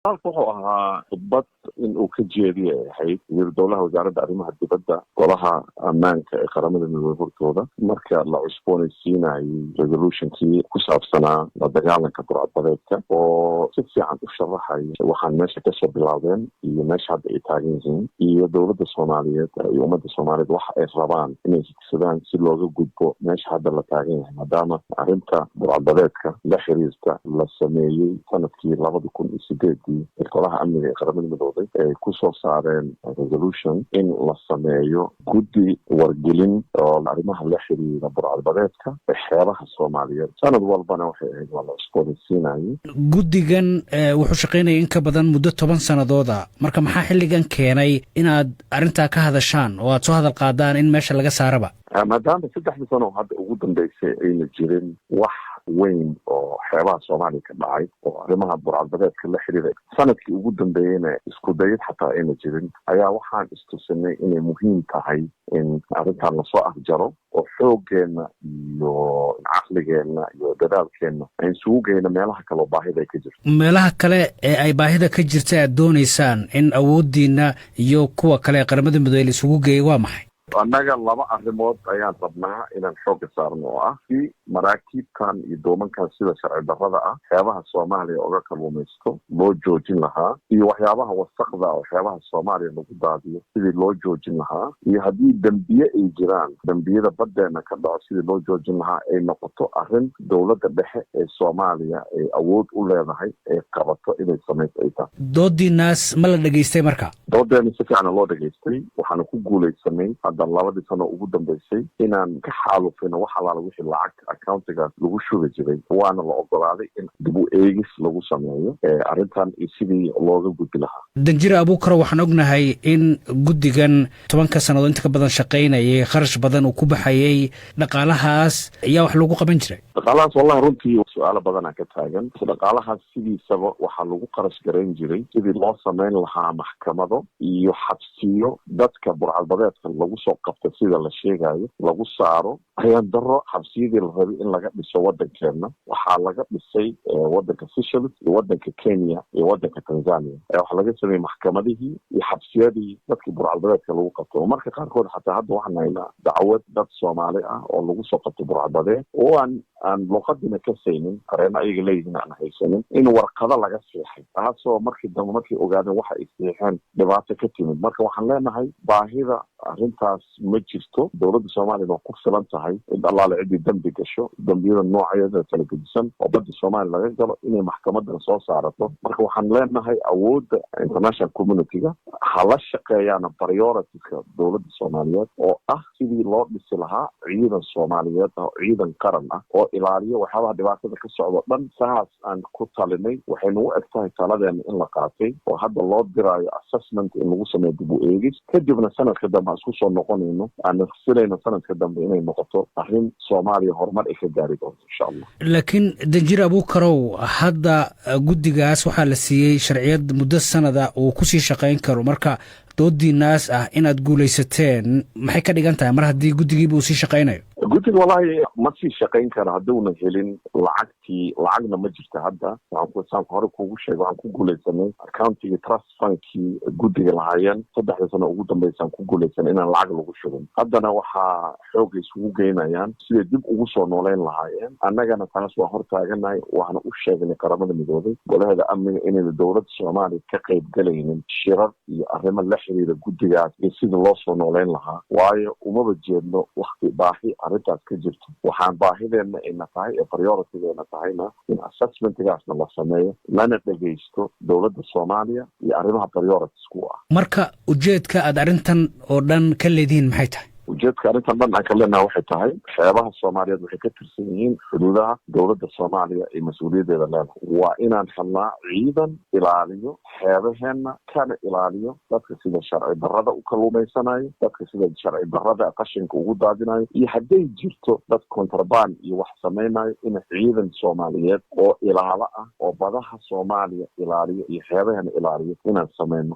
wuxuu ahaa khudbad in uu ka jeediye ahayd wasiir dowlaha wasaaradda arrimaha dibadda golaha ammaanka ee qaramada midoobay hortooda marka la cusboonaysiinayay resolutionkii ku saabsanaa la dagaalanka burcadbadeedka oo si fiican u sharaxaya waxaan meesha kasoo bilaabeen iyo meesha hadda ay taagan yihiin iyo dowladda soomaaliyeed iyo ummadda soomaaliyeed waxa ay rabaan inay higsadaan si looga gudbo meesha hadda la taagan yahay maadaama arrinta burcadbadeedka la xiriirta la sameeyey sanadkii 2008 golaha amniga ee qaramada midoobay ay ku soo saareen resolution in la sameeyo guddi wargelin oo arrimaha la xiriira burcadbadeedka ee xeebaha Soomaaliyeed sanad walbana waxay ahayd waa la cusboonaysiinayay guddigan wuxuu shaqeynayay in ka badan muddo 10 sanadooda marka maxaa xilligan keenay inaad arrintaa ka hadashaan oo aad soo hadal qaadaan in meesha laga saaraba maadaama 3 sano hadda ugu dambeysay ayna jirin wax weyn oo xeebaha Soomaaliya ka dhacay oo arrimaha burcadbadeedka la xiriiray sanadkii ugu dambeeyayna isku dayid xataa ayna jirin ayaa waxaan istusinay inay muhiim tahay in arrintan la soo afjaro oo xooggeena iyo caqligeena iyo dadaalkeena aan isugu geyno meelaha kale oo baahida ay ka jirto meelaha kale ee ay baahida ka jirta aad doonaysaan in awoodiina iyo kuwa kale ee qaramada midoobay la isugu geeyo waa maxay annaga laba arrimood ayaan rabnaa inaan xoogga saarno oo ah si maraakiibtan iyo doomankan sida sharci darrada ah xeebaha Soomaaliya uga kalluumaysto loo joojin lahaa iyo waxyaabaha wasaqda oo xeebaha Soomaaliya lagu daadiyo sidii loo joojin lahaa iyo haddii dambiye ay jiraan dambiyada baddeena ka dhaco sidii loo joojin lahaa ay noqoto arrin dowladda dhexe ee Soomaaliya ay awood u leedahay ay qabato inay samayso ay tahay doodiinaas ma la dhageystay marka doodeena si fiican loo dhageystay waxaana ku guulaysanay labadii sano ugu dambeysay inaan ka xaalufino wax alaala wixii lacag accountigaas lagu shubi jiray waana la ogolaaday in dib u eegis lagu sameeyo arrintan iyo sidii looga gudbi lahaa danjire abuukar waxaan ognahay in guddigan 10 sannadood inta ka badan shaqaynayay kharash badan uu ku baxayay dhaqaalahaas ayaa wax lagu qaban jiray dhaqaalahaas wallahi runtii su'aalo badanaa ka taagan dhaqaalahaas sidiisaba waxaa lagu qarash garayn jiray sidii loo samayn lahaa maxkamado iyo xabsiyo dadka burcadbadeedka lagu soo qabta sida la sheegayo lagu saaro ayaan daro xabsiyadii la rabay in laga dhiso waddankeena waxaa laga dhisay waddanka Seychelles iyo waddanka Kenya iyo waddanka Tanzania waxaa laga sameeyay maxkamadihii iyo xabsiyadii dadkii burcadbadeedka lagu qabto marka qaarkood xataa hadda waxaan haynaa dacwad dad Soomaali ah oo lagu soo qabto burcadbadeed oo aan luqadina ka saynin qareena ayaga leeyihiin aan haysanin in warqado laga seexay taasoo markii dambe markii ogaadeen waxa ay seexeen dhibaato ka timid marka waxaan leenahay baahida arrintaas ma jirto dowladda Soomaaliya waa ku filan tahay in allaale cidii dambi gasho dambiyada noocyada kala gedisan oo badda Soomaaliya laga galo inay maxkamadda soo saarato marka waxaan leenahay awoodda international community-ga hala shaqeeyaan priority-ka dowladda Soomaaliyeed oo ah sidii loo dhisi lahaa ciidan Soomaaliyeed oo ciidan qaran ah oo ilaaliyo waxyaabaha dhibaatada ka socdo dhan saas aan ku talinay waxaynu u egtahay taladeena in la qaatay oo hadda loo diraayo assessment in lagu sameeyo dib u eegis kadibna sanadka dambe isku soo noqonayno aan filayno sanadka dambe inay noqoto arrin Soomaaliya horumar ay ka gaari doonto insha Allah laakiin danjire abuukarow hadda guddigaas waxaa la siiyey sharciyad muddo sanada uu ku sii shaqayn karo marka doodiinaas ah inaad guulaysateen maxay ka dhigan tahay mar haddii guddigiiba uu sii shaqaynayo guddiga wallahi ma sii shaqayn karo hadduuna helin lacagna ma jirta hadda waxaan hore kuugu sheegay waxaan ku guulaysanay accountiga trust fundkii guddiga lahaayeen 3 sano ugu dambeysaan ku guulaysanay inaan lacag lagu shubin haddana waxaa xoogga isugu geynayaan siday dib ugu soo nooleyn lahaayeen annagana taas waa hor taaganahay waxaana u sheegnay qaramada midoobay golaheeda amniga inayna dowladda Soomaaliya ka qayb galaynin shirar iyo arrimo la xiriira guddigaas iyo sida loo soo nooleyn lahaa waayo umaba jeedno waqti baahi arrintaas ka jirto waxaan baahideena ayna tahay ee priority-geena tahayna in assessment-gaasna la sameeyo lana dhegaysto dowladda Soomaaliya iyo arrimaha priorities ku ah marka ujeedka aad arrintan oo dhan ka leedihiin maxay tahay ujeedka arrintan dhan aan ka leenahay waxay tahay xeebaha Soomaaliyeed waxay ka tirsan yihiin xuduudaha dowladda Soomaaliya ee mas'uuliyaddeeda leedahay waa inaan helnaa ciidan ilaaliyo xeebaheena kana ilaaliyo dadka sida sharci darrada u kalluumaysanayo dadka sida sharci darrada qashinka ugu daadinayo iyo hadday jirto dad contraband iyo wax samaynayo in ciidan Soomaaliyeed oo ilaalo ah oo badaha Soomaaliya ilaaliyo iyo xeebaheena ilaaliyo inaan samayno